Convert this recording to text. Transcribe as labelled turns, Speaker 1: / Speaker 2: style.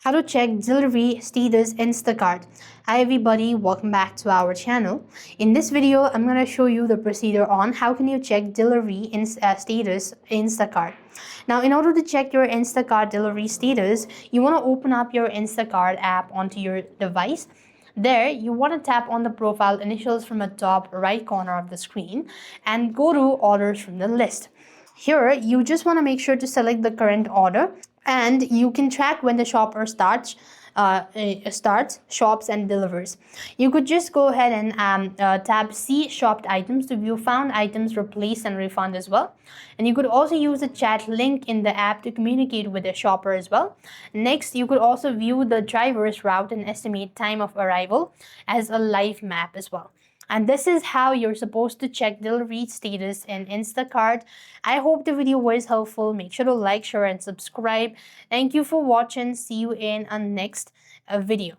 Speaker 1: How to check delivery status Instacart. Hi everybody, welcome back to our channel. In this video, I'm going to show you the procedure on how can you check delivery status Instacart. Now, in order to check your Instacart delivery status, you want to open up your Instacart app onto your device. There, you want to tap on the profile initials from the top right corner of the screen and go to orders from the list. Here, you just want to make sure to select the current order, and you can track when the shopper starts, shops, and delivers. You could just go ahead and tab See Shopped Items to view found items, replace, and refund as well. And you could also use the chat link in the app to communicate with the shopper as well. Next, you could also view the driver's route and estimate time of arrival as a live map as well. And this is how you're supposed to check delivery status in Instacart. I hope the video was helpful. Make sure to like, share, and subscribe. Thank you for watching. See you in a next video.